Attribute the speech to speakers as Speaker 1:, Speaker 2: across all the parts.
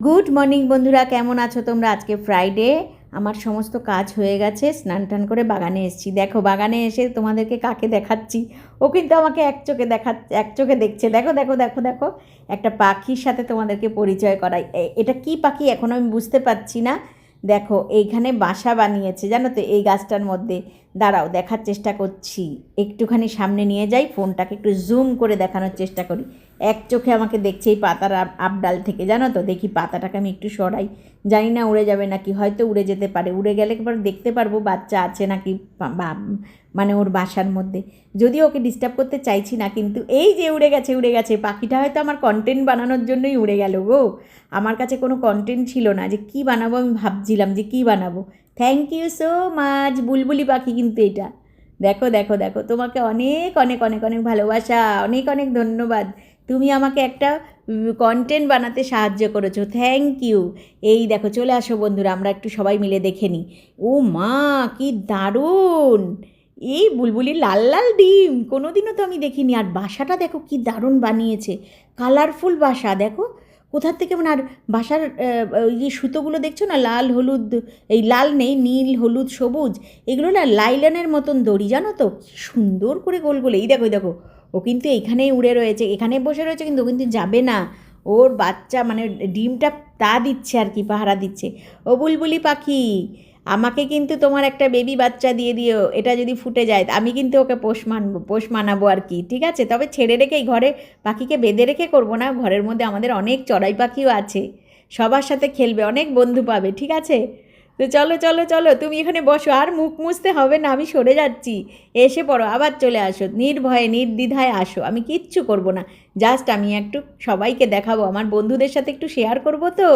Speaker 1: Good morning বন্ধুরা, কেমন আছো তোমরা? আজকে ফ্রাইডে, আমার সমস্ত কাজ হয়ে গেছে, স্নান টান করে বাগানে এসেছি। দেখো বাগানে এসে তোমাদেরকে কাকে দেখাচ্ছি, ও কিন্তু আমাকে এক চোখে দেখছে। দেখো দেখো দেখো দেখো, একটা পাখির সাথে তোমাদেরকে পরিচয় করাই। এটা কি পাখি এখনও আমি বুঝতে পারছি না। দেখো এইখানে বাসা বানিয়েছে, জানো তো, এই গাছটার মধ্যে। দাঁড়াও, দেখার চেষ্টা করছি, একটুখানি সামনে নিয়ে যাই, ফোনটাকে একটু জুম করে দেখানোর চেষ্টা করি। এক চোখে আমাকে দেখছে এই পাতার আপডাল থেকে, জানো তো। দেখি পাতাটাকে আমি একটু সরাই, জানি না উড়ে যাবে নাকি, হয়তো উড়ে যেতে পারে। উড়ে গেলে এবার দেখতে পারবো বাচ্চা আছে নাকি, মানে ওর বাসার মধ্যে। যদিও ওকে ডিস্টার্ব করতে চাইছি না, কিন্তু এই যে উড়ে গেছে উড়ে গেছে, পাখিটা হয়তো আমার কন্টেন্ট বানানোর জন্যই উড়ে গেল গো। আমার কাছে কোনো কন্টেন্ট ছিল না, যে কি বানাবো আমি ভাবছিলাম যে কি বানাবো। থ্যাংক ইউ সো মাচ, বুলবুলি পাখি কিন্তু এটা। দেখো দেখো দেখো, তোমাকে অনেক অনেক অনেক অনেক ভালোবাসা, অনেক অনেক ধন্যবাদ। তুমি আমাকে একটা কন্টেন্ট বানাতে সাহায্য করেছো, থ্যাংক ইউ। এই দেখো, চলে আসো বন্ধুরা, আমরা একটু সবাই মিলে দেখে নিই। ও মা, কি দারুণ! এই বুলবুলির লাল লাল ডিম কোনোদিনও তো আমি দেখিনি। আর বাসাটা দেখো কি দারুণ বানিয়েছে, কালারফুল বাসা। দেখো কোথার থেকে, মানে আর বাসার ওই যে সুতোগুলো দেখছো না, লাল হলুদ, এই লাল নেই, নীল হলুদ সবুজ, এগুলো না লাইলনের মতন দড়ি, জানো তো, কি সুন্দর করে গোল গোল। এই দেখো দেখো, ও কিন্তু এখানেই উড়ে রয়েছে, এখানে বসে রয়েছে, কিন্তু ও কিন্তু যাবে না। ওর বাচ্চা মানে ডিমটা তা দিচ্ছে আর কি, পাহারা দিচ্ছে। ও বুলবুলি পাখি, আমাকে কিন্তু তোমার একটা বেবি বাচ্চা দিয়ে দিও, এটা যদি ফুটে যায় আমি কিন্তু ওকে পোষ মানাবো আর কি, ঠিক আছে? তবে ছেড়ে রেখে এই ঘরে পাখিকে বেঁধে রেখে করবো না, ঘরের মধ্যে আমাদের অনেক চড়াই পাখিও আছে, সবার সাথে খেলবে, অনেক বন্ধু পাবে, ঠিক আছে? তো চলো চলো চলো, তুমি এখানে বসো, আর মুখ মুছতে হবে না, আমি সরে যাচ্ছি। এসে পড়ো, আবার চলে আসো, নির্ভয়ে নির্দ্বিধায় আসো, আমি কিচ্ছু করব না। জাস্ট আমি একটু সবাইকে দেখাবো, আমার বন্ধুদের সাথে একটু শেয়ার করবো তো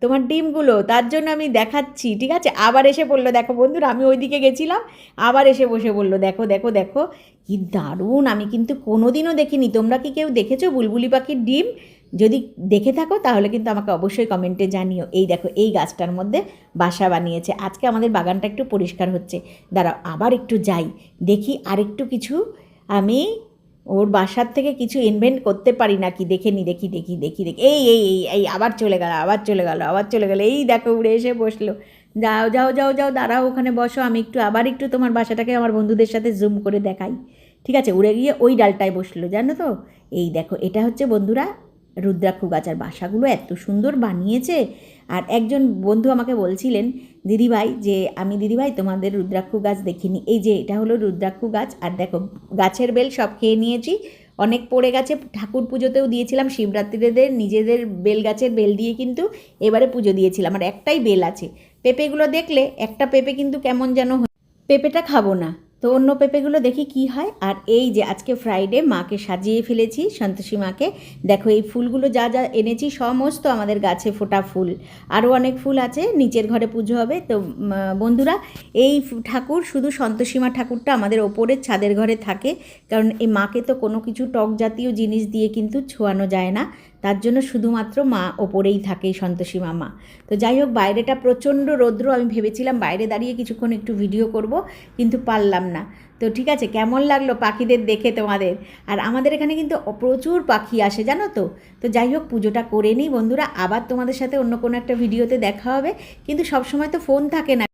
Speaker 1: তোমার ডিমগুলো, তার জন্য আমি দেখাচ্ছি, ঠিক আছে? আবার এসে পড়লো, দেখো বন্ধুরা, আমি ওইদিকে গেছিলাম, আবার এসে বসে বললো। দেখো দেখো দেখো, কি দারুণ! আমি কিন্তু কোনোদিনও দেখিনি। তোমরা কি কেউ দেখেছো বুলবুলি পাখির ডিম? যদি দেখে থাকো তাহলে কিন্তু আমাকে অবশ্যই কমেন্টে জানিও। এই দেখো, এই গাছটার মধ্যে বাসা বানিয়েছে। আজকে আমাদের বাগানটা একটু পরিষ্কার হচ্ছে, দাঁড়াও আবার একটু যাই, দেখি আরেকটু কিছু আমি ওর বাসার থেকে কিছু ইনভেন্ট করতে পারি নাকি, দেখে নি, দেখি দেখি দেখি দেখি। এই এই এই এই আবার চলে গেল, আবার চলে গেল, আবার চলে গেল। এই দেখো উড়ে এসে বসলো। যাও যাও যাও যাও, দাঁড়াও ওখানে বসো, আমি একটু আবার একটু তোমার বাসাটাকে আমার বন্ধুদের সাথে জুম করে দেখাই, ঠিক আছে? উড়ে গিয়ে ওই ডালটায় বসলো, জানো তো। এই দেখো, এটা হচ্ছে বন্ধুরা রুদ্রাক্ষ গাছ। আর বাসাগুলো এত সুন্দর বানিয়েছে। আর একজন বন্ধু আমাকে বলছিলেন, দিদিভাই, যে আমি দিদিভাই তোমাদের রুদ্রাক্ষ গাছ দেখিনি। এই যে এটা হলো রুদ্রাক্ষ গাছ, আর দেখো গাছের বেল সব খেয়ে নিয়েছি, অনেক পড়ে গেছে। ঠাকুর পুজোতেও দিয়েছিলাম, শিবরাত্রিতে নিজেদের বেল গাছের বেল দিয়ে কিন্তু এবারে পুজো দিয়েছিলাম। আর একটাই বেল আছে। পেঁপেগুলো দেখলে একটা পেঁপে কিন্তু কেমন যেন, পেঁপেটা খাবো না, তো অন্য পেঁপেগুলো দেখি কি হয়। আর এই যে আজকে ফ্রাইডে, মাকে সাজিয়ে ফেলেছি, সন্তোষী মাকে। দেখো এই ফুলগুলো যা যা এনেছি সমস্ত আমাদের গাছে ফোটা ফুল, আরও অনেক ফুল আছে, নিচের ঘরে পুজো হবে। তো বন্ধুরা, এই ঠাকুর, শুধু সন্তোষী মা ঠাকুরটা আমাদের ওপরের ছাদের ঘরে থাকে, কারণ এই মাকে তো কোনো কিছু টক জাতীয় জিনিস দিয়ে কিন্তু ছোঁয়ানো যায় না, তার জন্য শুধুমাত্র মা ওপরেই থাকে, সন্তোষী মা। তো যাই হোক, বাইরেটা প্রচণ্ড রৌদ্র, আমি ভেবেছিলাম বাইরে দাঁড়িয়ে কিছুক্ষণ একটু ভিডিও করব, কিন্তু পারলাম না। তো ঠিক আছে, কেমন লাগলো পাখিদের দেখে তোমাদের? আর আমাদের এখানে কিন্তু প্রচুর পাখি আসে, জানো তো। তো যাই হোক, পুজোটা করে নিই বন্ধুরা, আবার তোমাদের সাথে অন্য কোনো একটা ভিডিওতে দেখা হবে। কিন্তু সবসময় তো ফোন থাকে না।